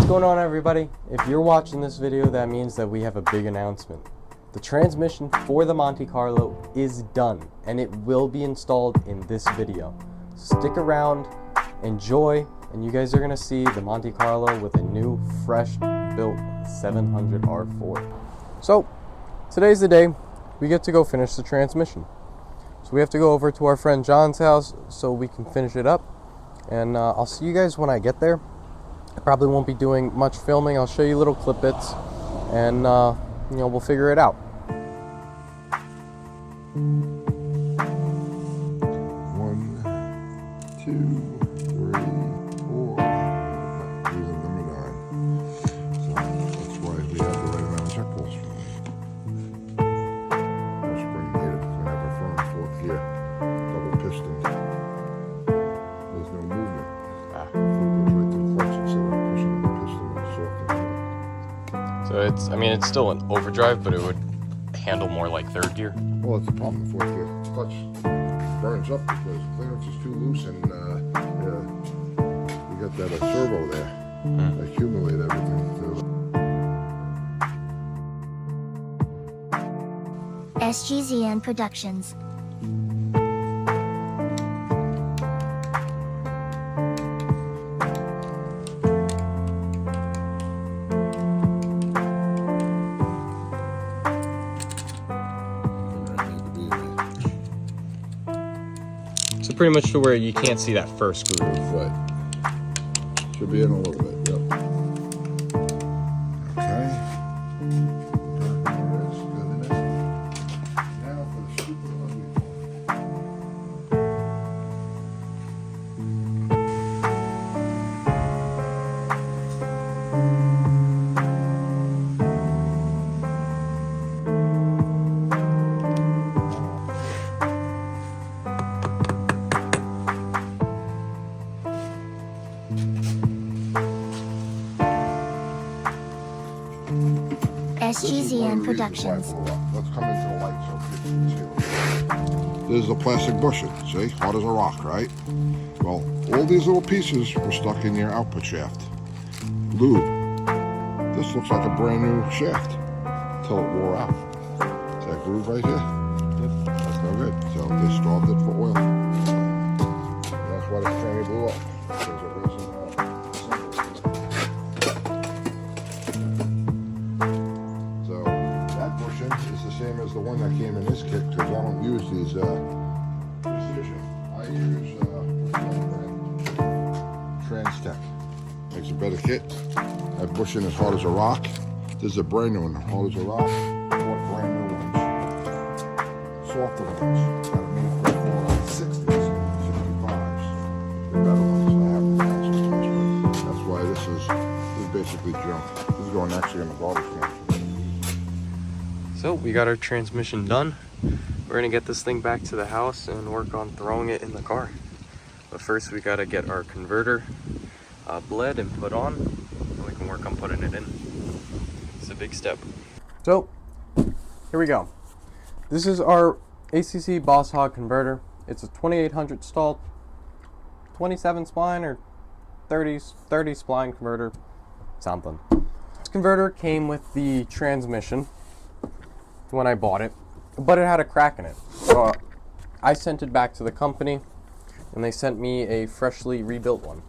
going on, everybody? If you're watching this video, that means that we have a big announcement. The transmission for the Monte Carlo is done, and it will be installed in this video. Stick around, enjoy, and you guys are gonna see the Monte Carlo with a new, fresh built 700 R4. So, today's the day we get to go finish the transmission. So we have to go over to our friend John's house so we can finish it up. And I'll see you guys when I get there. I probably won't be doing much filming. I'll show you little clip bits, and we'll figure it out. One, two, three, four. Using number 9. So that's why we have the right amount of check pulls. No spring needed. We have a firm 4th gear, double piston. There's no movement. It goes right to the clutch instead of pushing the piston and sorting. So it's still an overdrive, but it would handle more like 3rd gear. Well, it's a problem. The 4th gear clutch burns up because clearance is too loose, and you got that servo there. Accumulate everything. SGZN Productions. So pretty much to where you can't see that first groove. Right. Should be in a little bit, yep. Okay. There it is, good in it. Now for the super ugly one. SGZN Productions. Let's come into the light so you can see. This is a plastic bushing, see? Hard as a rock, right? Well, all these little pieces were stuck in your output shaft. Lube. This looks like a brand new shaft until it wore out. See that groove right here? That's no good. So they starved it for oil. That's why the tranny blew up. Because it wasn't is the same as the one that came in this kit, because I don't use these precision. I use Trans-Tech. Makes a better kit. That bushing is hard as a rock. This is a brand new one, hard as a rock. Bought brand new ones. Softer ones. Got them made for 60s, 65s. The better ones. I have the fancy ones, but that's why this is basically junk. This is going actually in the garbage can. So we got our transmission done. We're gonna get this thing back to the house and work on throwing it in the car. But first we gotta get our converter bled and put on, and we can work on putting it in. It's a big step. So here we go. This is our ACC Boss Hog converter. It's a 2800 stall, 27 spline or 30 spline converter, something. This converter came with the transmission when I bought it, but it had a crack in it. So I sent it back to the company, and they sent me a freshly rebuilt one.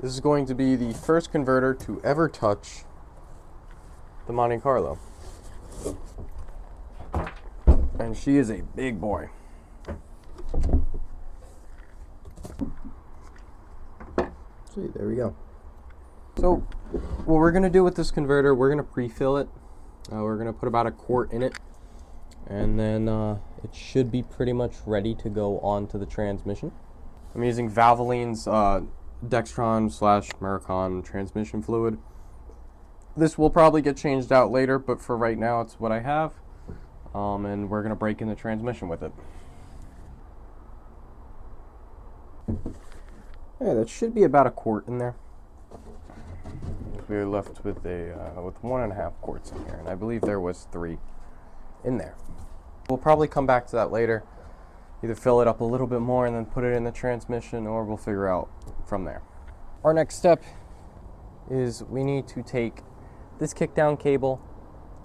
This is going to be the first converter to ever touch the Monte Carlo. And she is a big boy. See, there we go. So what we're gonna do with this converter, we're gonna pre-fill it. We're going to put about a quart in it, and then it should be pretty much ready to go onto the transmission. I'm using Valvoline's Dextron/Mercon transmission fluid. This will probably get changed out later, but for right now it's what I have, and we're going to break in the transmission with it. Yeah, that should be about a quart in there. We were left with with 1.5 quarts in here, and I believe there was 3 in there. We'll probably come back to that later, either fill it up a little bit more and then put it in the transmission, or we'll figure out from there. Our next step is we need to take this kickdown cable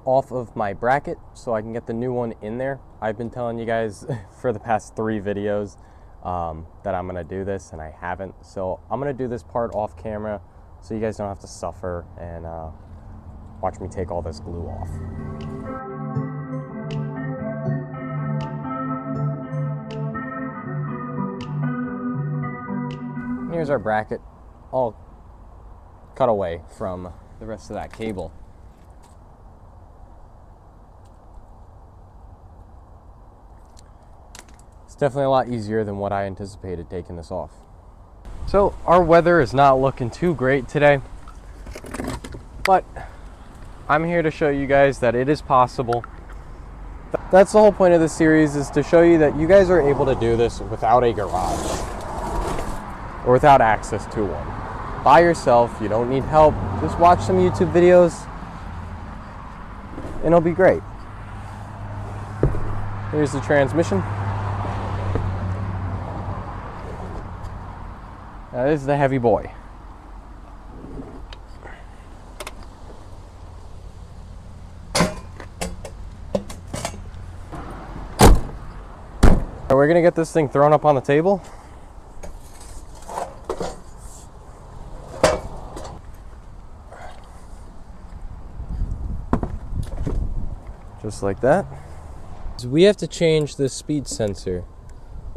off of my bracket so I can get the new one in there. I've been telling you guys for the past 3 videos that I'm gonna do this, and I haven't. So I'm gonna do this part off camera so you guys don't have to suffer and watch me take all this glue off. Here's our bracket, all cut away from the rest of that cable. It's definitely a lot easier than what I anticipated taking this off. So our weather is not looking too great today, but I'm here to show you guys that it is possible. That's the whole point of this series, is to show you that you guys are able to do this without a garage or without access to one. By yourself, you don't need help. Just watch some YouTube videos and it'll be great. Here's the transmission. Now this is the heavy boy. We're gonna get this thing thrown up on the table. Just like that. So we have to change the speed sensor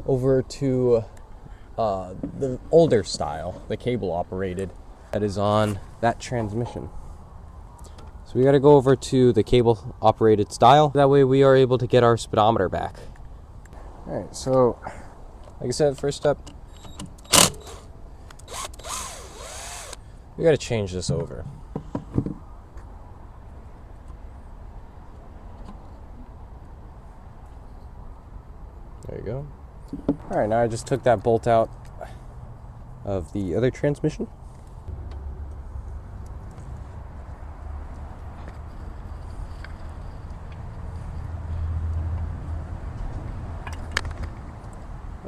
over to the older style, the cable operated, that is on that transmission. So we got to go over to the cable operated style. That way we are able to get our speedometer back. All right, so like I said, first step, we got to change this over. There you go. All right, now I just took that bolt out of the other transmission.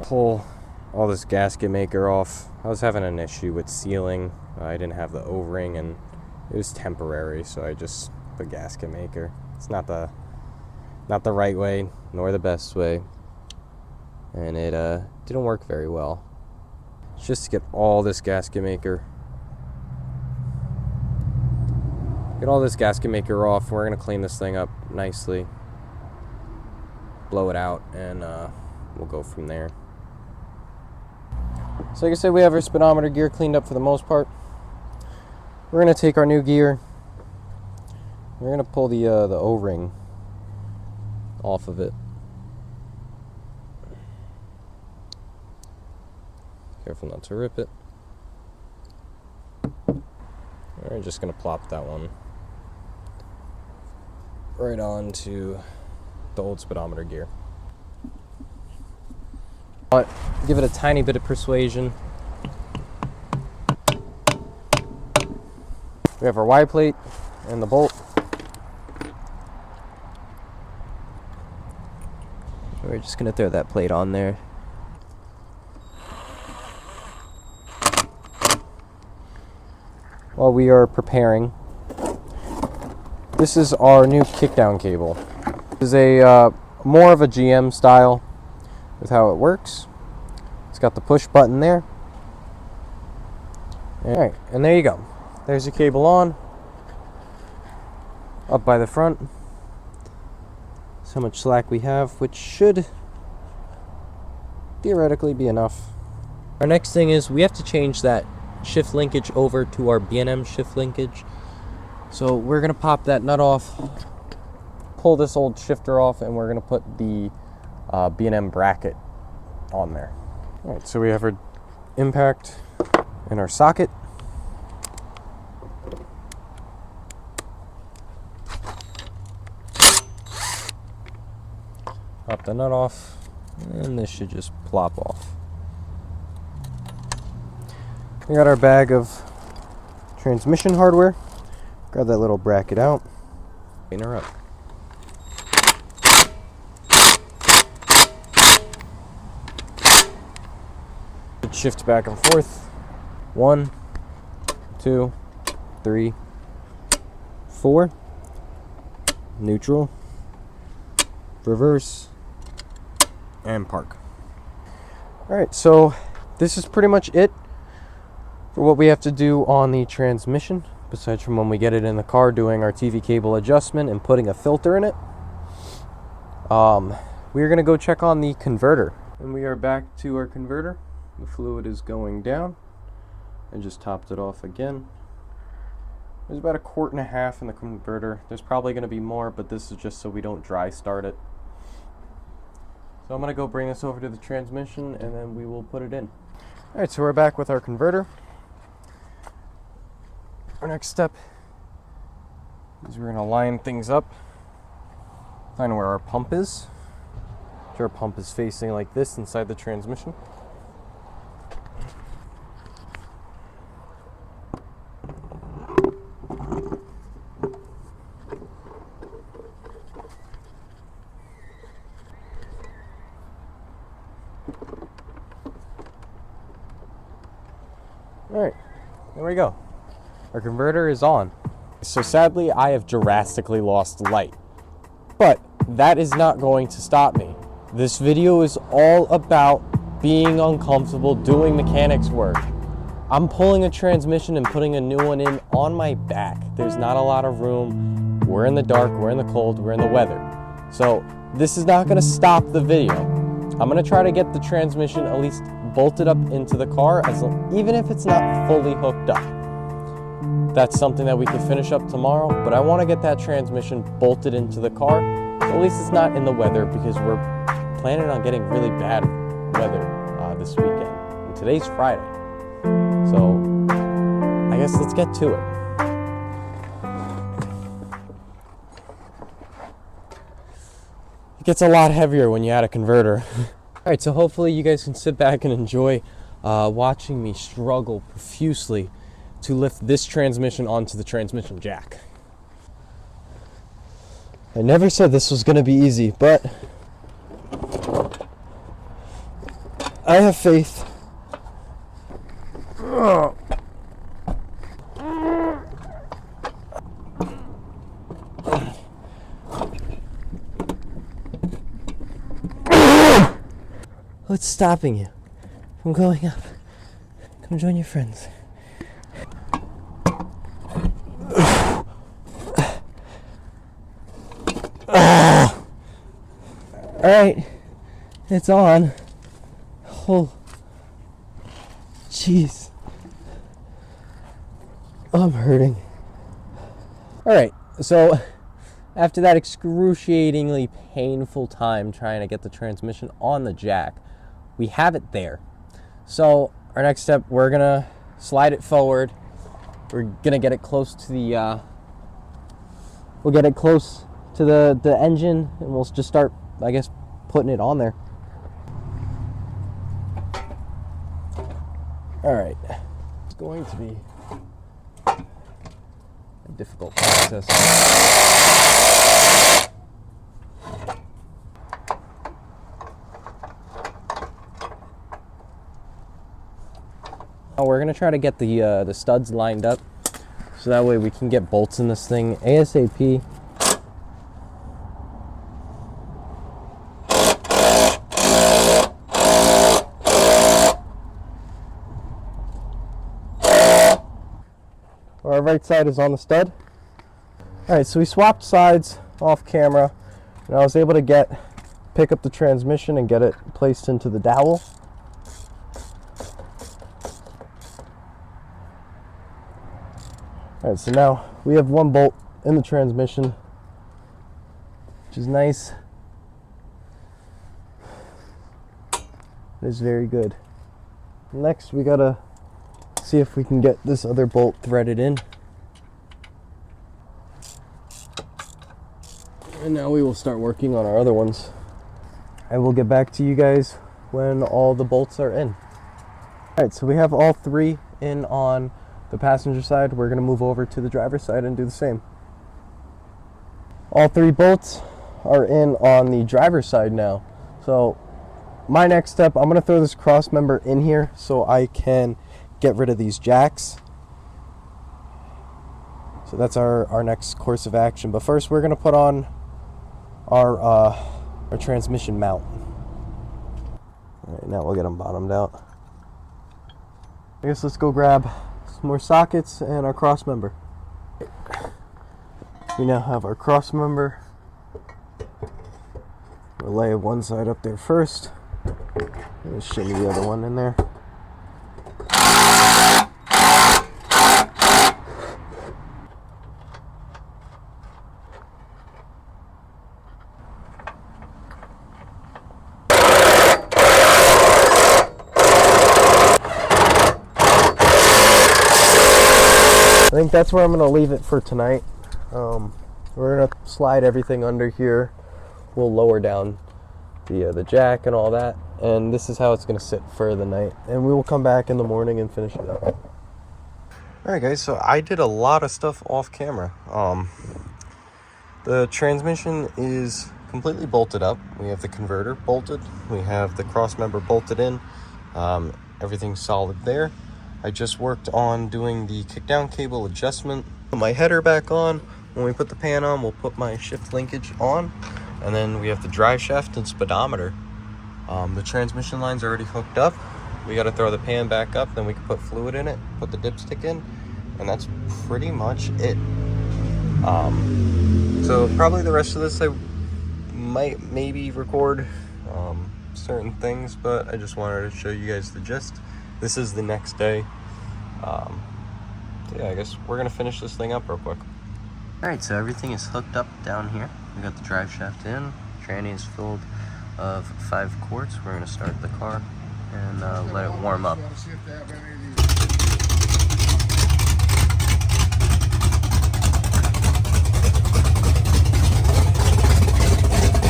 Pull all this gasket maker off. I was having an issue with sealing. I didn't have the O-ring and it was temporary, so I just put gasket maker. It's not the right way nor the best way. And it didn't work very well. It's just to get all this gasket maker. Get all this gasket maker off. We're gonna clean this thing up nicely. Blow it out and we'll go from there. So like I said, we have our speedometer gear cleaned up for the most part. We're gonna take our new gear. We're gonna pull the O-ring off of it. Careful not to rip it. We're just gonna plop that one right onto the old speedometer gear. But give it a tiny bit of persuasion. We have our Y plate and the bolt. We're just gonna throw that plate on there. While we are preparing, this is our new kickdown cable. This is a more of a GM style with how it works. It's got the push button there. Alright, and there you go. There's your cable on, up by the front. So much slack we have, which should theoretically be enough. Our next thing is we have to change that shift linkage over to our B&M shift linkage. So we're gonna pop that nut off, pull this old shifter off, and we're gonna put the B&M bracket on there. All right, so we have our impact in our socket. Pop the nut off, and this should just plop off. We got our bag of transmission hardware. Grab that little bracket out. Clean her up. Shift back and forth. 1, 2, 3, 4, neutral, reverse, and park. Alright, so this is pretty much it for what we have to do on the transmission, besides from when we get it in the car doing our TV cable adjustment and putting a filter in it. We're going to go check on the converter. And we are back to our converter. The fluid is going down. I just topped it off again. There's about 1.5 quarts in the converter. There's probably going to be more, but this is just so we don't dry start it. So I'm going to go bring this over to the transmission and then we will put it in. Alright, so we're back with our converter. Our next step is we're going to line things up. Find where our pump is. Our pump is facing like this inside the transmission. Alright, there we go. Our converter is on. So sadly, I have drastically lost light. But that is not going to stop me. This video is all about being uncomfortable, doing mechanics work. I'm pulling a transmission and putting a new one in on my back. There's not a lot of room. We're in the dark, we're in the cold, we're in the weather. So this is not going to stop the video. I'm going to try to get the transmission at least bolted up into the car, even if it's not fully hooked up. That's something that we can finish up tomorrow, but I want to get that transmission bolted into the car, so at least it's not in the weather, because we're planning on getting really bad weather this weekend. And today's Friday. So I guess let's get to it. It gets a lot heavier when you add a converter. Alright, so hopefully you guys can sit back and enjoy watching me struggle profusely to lift this transmission onto the transmission jack. I never said this was going to be easy, but I have faith. What's stopping you from going up? Come join your friends. Alright, it's on. Oh, jeez. I'm hurting. Alright, so after that excruciatingly painful time trying to get the transmission on the jack, we have it there. So our next step, we're gonna slide it forward. We're gonna get it close to the we'll get it close to the engine, and we'll just start, I guess, putting it on there. Alright, it's going to be a difficult process. Now we're gonna try to get the studs lined up, so that way we can get bolts in this thing ASAP. Our right side is on the stud. Alright, so we swapped sides off camera, and I was able to pick up the transmission and get it placed into the dowel. Alright, so now we have one bolt in the transmission, which is nice. It is very good. Next, we gotta see if we can get this other bolt threaded in. And now we will start working on our other ones. I will get back to you guys when all the bolts are in. Alright, so we have all three in on the passenger side. We're going to move over to the driver's side and do the same. All three bolts are in on the driver's side now. So my next step, I'm going to throw this cross member in here so I can get rid of these jacks. So that's our next course of action. But first, we're gonna put on our transmission mount. All right, now we'll get them bottomed out. I guess let's go grab some more sockets and our cross member. We now have our cross member. We'll lay one side up there first. We'll shimmy the other one in there. I think that's where I'm going to leave it for tonight. We're going to slide everything under here. We'll lower down the jack and all that. And this is how it's going to sit for the night. And we will come back in the morning and finish it up. Alright guys, so I did a lot of stuff off camera. The transmission is completely bolted up. We have the converter bolted. We have the cross member bolted in. Everything's solid there. I just worked on doing the kickdown cable adjustment. Put my header back on. When we put the pan on, we'll put my shift linkage on. And then we have the drive shaft and speedometer. The transmission line's already hooked up. We got to throw the pan back up, then we can put fluid in it, put the dipstick in, and that's pretty much it. So probably the rest of this I might maybe record certain things, but I just wanted to show you guys the gist. This is the next day. So yeah, I guess we're gonna finish this thing up real quick. All right, so everything is hooked up down here. We got the drive shaft in. Tranny is filled of 5 quarts. We're gonna start the car and let it warm up.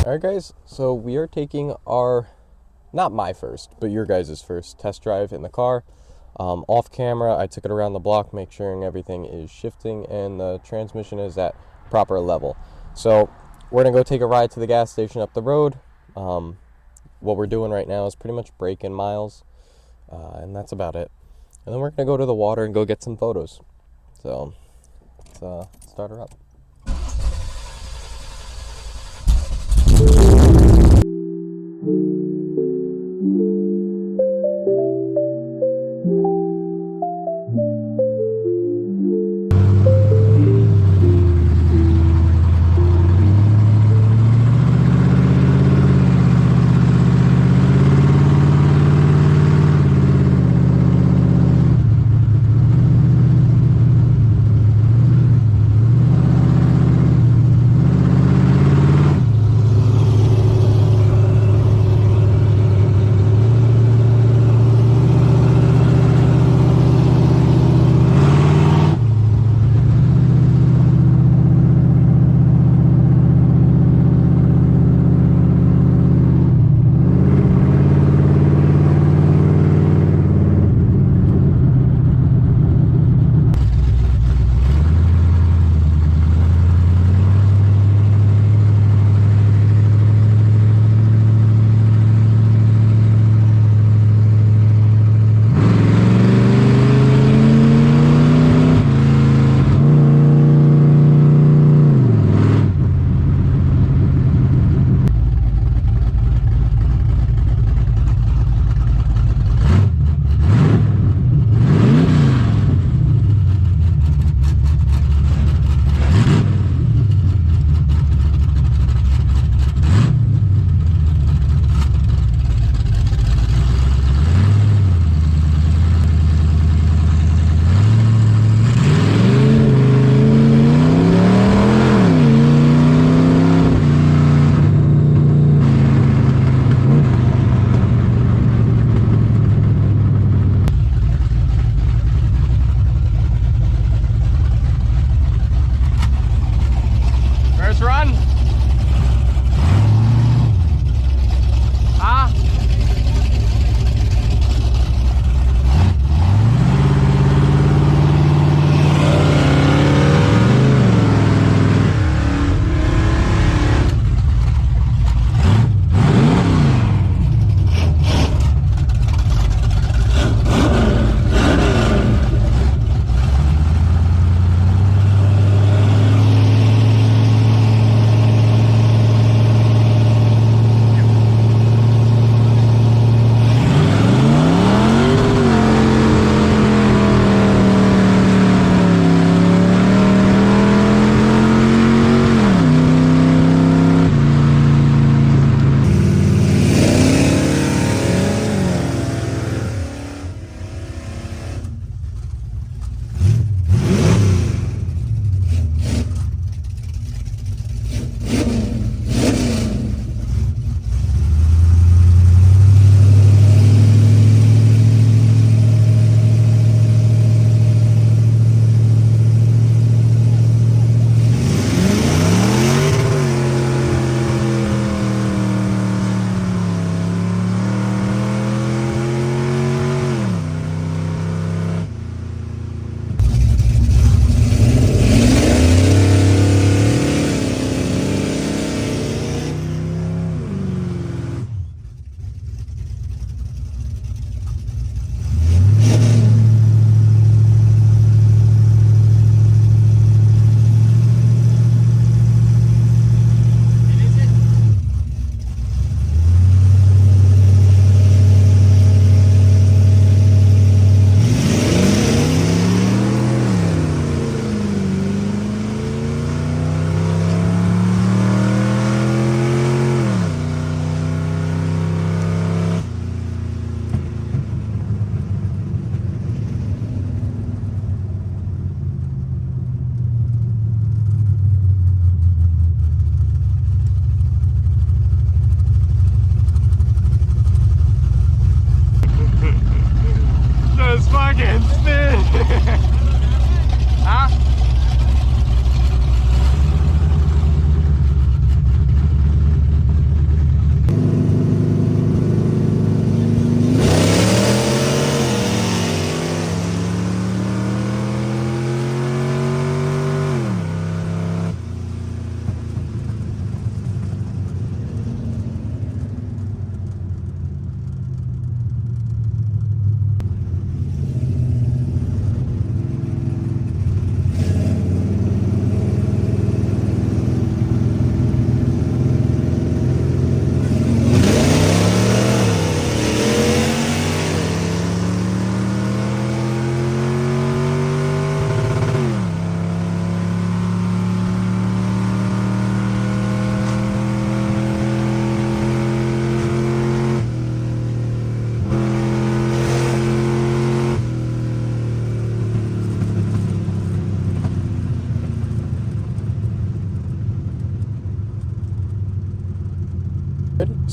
All right, guys. So we are taking our, not my first, but your guys' first test drive in the car. Off camera, I took it around the block, make sure everything is shifting and the transmission is at proper level. So we're gonna go take a ride to the gas station up the road. What we're doing right now is pretty much break-in miles, and that's about it. And then we're gonna go to the water and go get some photos. So let's start her up.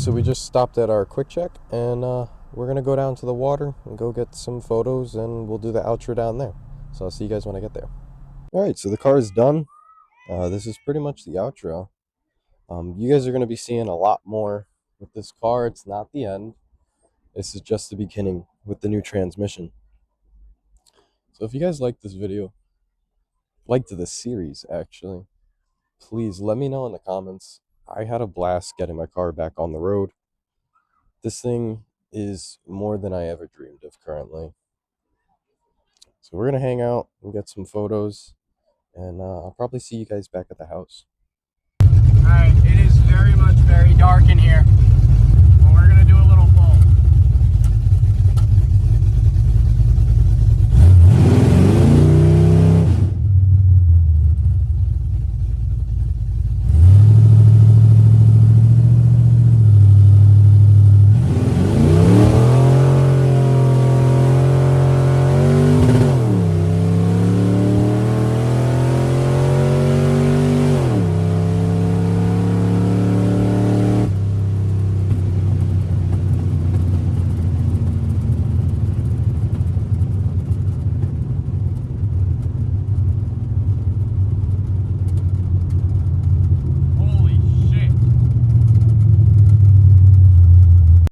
So we just stopped at our quick check, and we're gonna go down to the water and go get some photos, and we'll do the outro down there. So I'll see you guys when I get there. All right, so the car is done. This is pretty much the outro. You guys are gonna be seeing a lot more with this car. It's not the end. This is just the beginning with the new transmission. So if you guys like this video, liked this series actually, please let me know in the comments. I had a blast getting my car back on the road. This thing is more than I ever dreamed of currently. So we're going to hang out and get some photos, and I'll probably see you guys back at the house. Alright, it is very dark in here.